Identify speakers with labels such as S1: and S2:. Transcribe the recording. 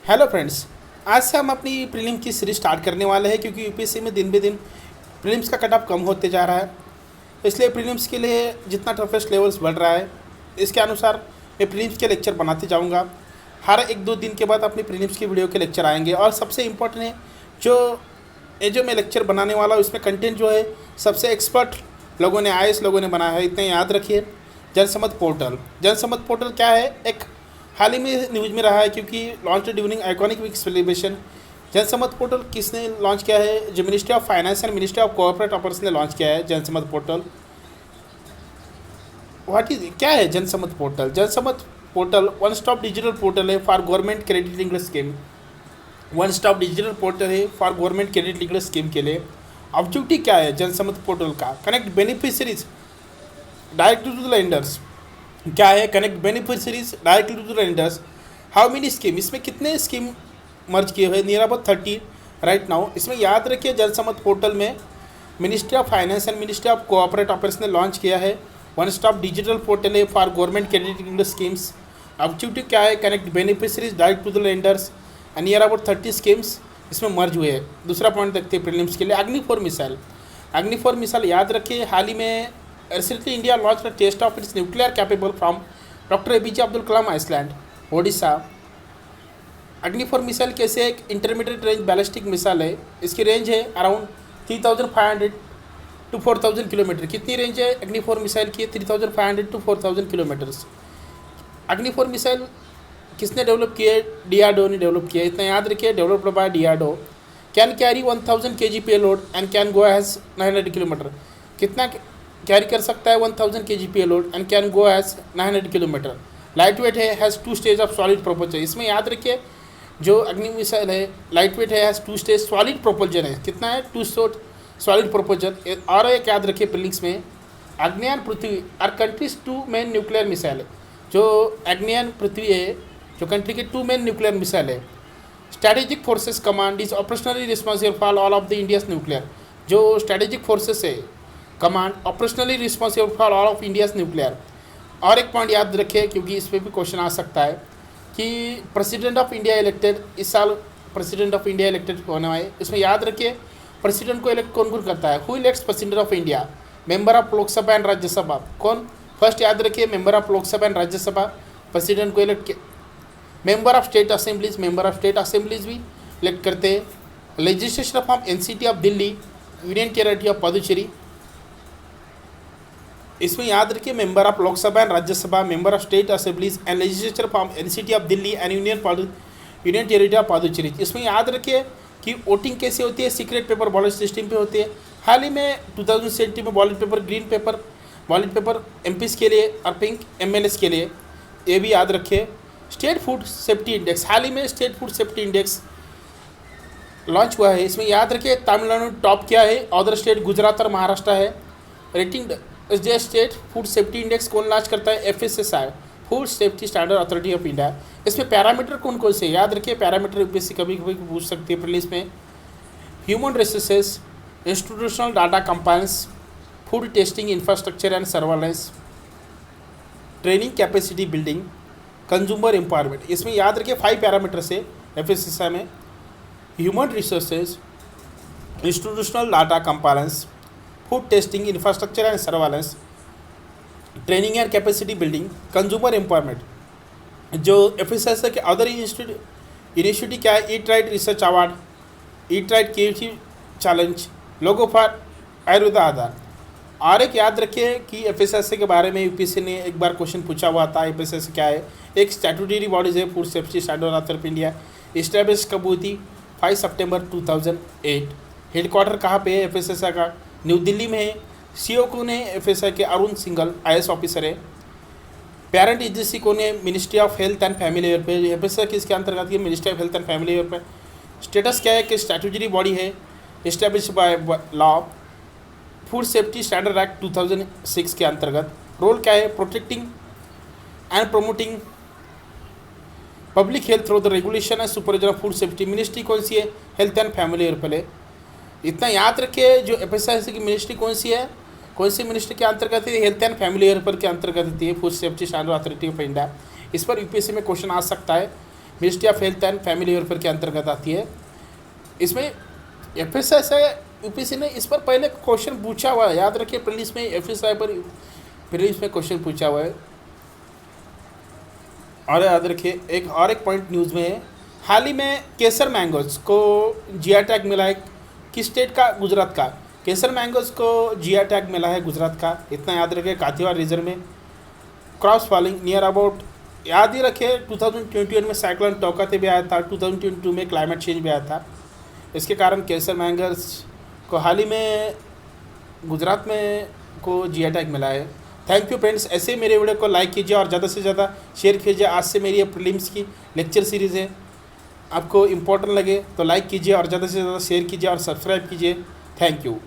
S1: Hello friends. आज से हम अपनी प्रीलिम की सीरीज स्टार्ट करने वाले हैं क्योंकि यूपीएससी में दिन ब दिन प्रीलिम्स का कट ऑफ कम होते जा रहा है। इसलिए प्रीलिम्स के लिए जितना टफेस्ट लेवल्स बढ़ रहा है, इसके अनुसार मैं प्रीलिम्स के लेक्चर बनाते जाऊंगा। हर एक दो दिन के बाद अपनी प्रीलिम्स की वीडियो के लेक्चर आएंगे। और सबसे इम्पोर्टेंट है, जो मैं लेक्चर बनाने वाला हूँ इसमें कंटेंट जो है सबसे एक्सपर्ट लोगों ने आईएएस लोगों ने बनाया है। इतने याद रखिए। जनसमत पोर्टल क्या है? एक हाल ही में न्यूज़ में रहा है क्योंकि launch during iconic week celebration. Jansamarth portal किसने लॉन्च किया है? जो ministry of finance and ministry of cooperate affairs ने लॉन्च किया है जनसमत पोर्टल। क्या है Jansamarth portal? Jansamarth portal one stop digital portal है for government credit linked scheme. One stop digital portal है for government credit linked scheme के लिए। ऑब्जेक्टिव क्या है जनसमत पोर्टल का? Connect beneficiaries directly to the lenders. क्या है? Connect beneficiaries directly to the lenders. How many scheme? इसमें कितने स्कीम मर्ज किए हुए? Near about 30 right now. इसमें याद रखिए जनसमत पोर्टल में ministry of finance and ministry of cooperate affairs ने लॉन्च किया है। वन स्टॉप डिजिटल पोर्टल है for government credit schemes. Objective क्या है? Connect beneficiaries direct to the lenders and near about 30 schemes इसमें मर्ज हुए हैं। दूसरा पॉइंट देखते हैं प्रीलिम्स के लिए। अग्नि 4 मिसाइल। अग्नि 4 मिसाइल याद रखिए, हाल ही में recently India launched a test of its nuclear capable from Dr. APJ Abdul Kalam Island, Odisha. अग्नि 4 मिसाइल कैसे एक इंटरमीडिएट रेंज बैलिस्टिक मिसाइल है। इसकी रेंज है अराउंड 3500 टू 4000 किलोमीटर। कितनी रेंज है अग्नि 4 मिसाइल की? 3500 टू 4000 किलोमीटर्स। अग्नि 4 मिसाइल किसने डेवलप किया है? डीआरडीओ ने डेवलप किया है। इतना याद रखिए, developed by DRDO. Can carry 1000 kg payload and can go as 900 kilometre. कितना कैरी कर सकता है? 1000 kg payload and can go as 900 kilometre. Light weight है, has 2 stage of solid propulsion. इसमें याद रखिए जो अग्नि मिसाइल है लाइट वेट है, हैज़ 2 स्टेज सॉलिड प्रोपल्जन है। कितना है? 2 सॉलिड प्रोपल्जन। और एक याद रखिए प्रीलिम्स में, आग्नेयन Prithvi are countries 2 main nuclear missile है। जो आग्नेयन पृथ्वी है, जो कंट्री के 2 मेन न्यूक्लियर मिसाइल है। Strategic forces command is operationally responsible for all of the India's nuclear. जो स्ट्रैटेजिक फोर्सेस है command operationally responsible for all of India's nuclear. और एक पॉइंट याद रखिए क्योंकि इस पर भी क्वेश्चन आ सकता है कि प्रेसिडेंट ऑफ इंडिया इलेक्टेड, इस साल प्रेसिडेंट ऑफ इंडिया इलेक्टेड होने वाले। इसमें याद रखिए प्रेसिडेंट को इलेक्ट कौन कौन करता है? Who elects president of India? Member of Lok Sabha and Rajya Sabha. कौन? फर्स्ट याद रखिए, member of Lok Sabha and Rajya Sabha president को elect. Member of state assemblies भी इलेक्ट करते हैं। Legislation from NCT of Delhi, union territory of Puducherry. इसमें याद रखिए member of Lok Sabha and Rajya Sabha, member of state assemblies and legislature from NCT of Delhi and union territory of Puducherry. इसमें याद रखिए कि वोटिंग कैसे होती है? सीक्रेट पेपर बॉलेट सिस्टम पे होती है। हाल ही में 2017 में ballot paper, green pepper ballot paper MPs के लिए और पिंक एमएलएस के लिए, ये भी याद रखिए। स्टेट फूड सेफ्टी इंडेक्स, हाल ही में state food safety index launch हुआ है। इसमें याद रखिए तमिलनाडु टॉप किया है, अदर स्टेट गुजरात और महाराष्ट्र है। Rating state food safety index कौन लॉन्च करता है? FSSI, food safety standard authority of India. इसमें पैरामीटर कौन कौन से याद रखिए? पैरामीटर यूपीएससी कभी कभी पूछ सकती है प्रीलिम्स में। Human resources, institutional data compliance, food testing infrastructure and surveillance, training capacity building, consumer empowerment. इसमें याद रखिए 5 पैरामीटर से एफएसएसआई में। Human resources, institutional data compliance, food testing infrastructure and surveillance, training and capacity building, consumer empowerment. जो FSSAI के other initiative क्या है? Eat right research award, eat right creative challenge, logo for Ayurveda Aadhaar. और एक याद रखिए कि एफएसएसआई के बारे में यूपीएससी ने एक बार क्वेश्चन पूछा हुआ था। एफएसएसआई क्या है? एक स्टैट्यूटरी बॉडीज है, food safety standard authority of India. Establish कब हुई थी? 5 सितंबर 2008। हेडक्वार्टर कहाँ पे है एफएसएसआई का? न्यू दिल्ली में है। सीईओ कौन है एफएसआई के? अरुण सिंघल, आईएएस ऑफिसर है। पेरेंट एजेंसी कौन है? Ministry of health and family welfare. FSI किसके अंतर्गत है? Ministry of health and family welfare. Status क्या है कि स्टैट्यूटरी बॉडी है, establish by law. Food safety standard act 2006 के अंतर्गत। रोल क्या है? Protecting and promoting public health through the regulation and supervision of food safety. Ministry कौन सी है? Health and family welfare. इतना याद रखिए जो एफएसएसआई की मिनिस्ट्री कौन सी है, कौन सी मिनिस्ट्री के अंतर्गत है? हेल्थ एंड फैमिली वेलफेयर के अंतर्गत होती है, food safety standard authority of India. इस पर यूपीएससी में क्वेश्चन आ सकता है। Ministry of health and family welfare के अंतर्गत आती है। इसमें FSI UPSC ने इस पर पहले क्वेश्चन पूछा हुआ है, याद रखिए प्रीलिम्स में FSI पर प्रीलिम्स में क्वेश्चन पूछा हुआ है। और याद रखिए एक पॉइंट न्यूज़ में है, हाल ही में केसर मैंगोज को GI टैग मिला है, किस स्टेट का? गुजरात का। केसर मैंगोज को GI टैग मिला है गुजरात का, इतना याद रखिए। काथीवार रिजर्व में क्रॉस फॉलिंग नियर अबाउट, याद ही रखिए 2021 में साइक्लोन टोकाते भी आया था, 2022 में क्लाइमेट चेंज भी आया था। इसके कारण केसर मैंगोज को हाल ही में गुजरात में को GI टैग मिला है। थैंक यू फ्रेंड्स, ऐसे ही मेरे वीडियो को लाइक कीजिए और ज़्यादा से ज़्यादा शेयर कीजिए। आज से मेरी ये प्रीलिम्स की लेक्चर सीरीज़ है, आपको इम्पोर्टेंट लगे तो लाइक कीजिए और ज़्यादा से ज़्यादा शेयर कीजिए और सब्सक्राइब कीजिए। Thank you.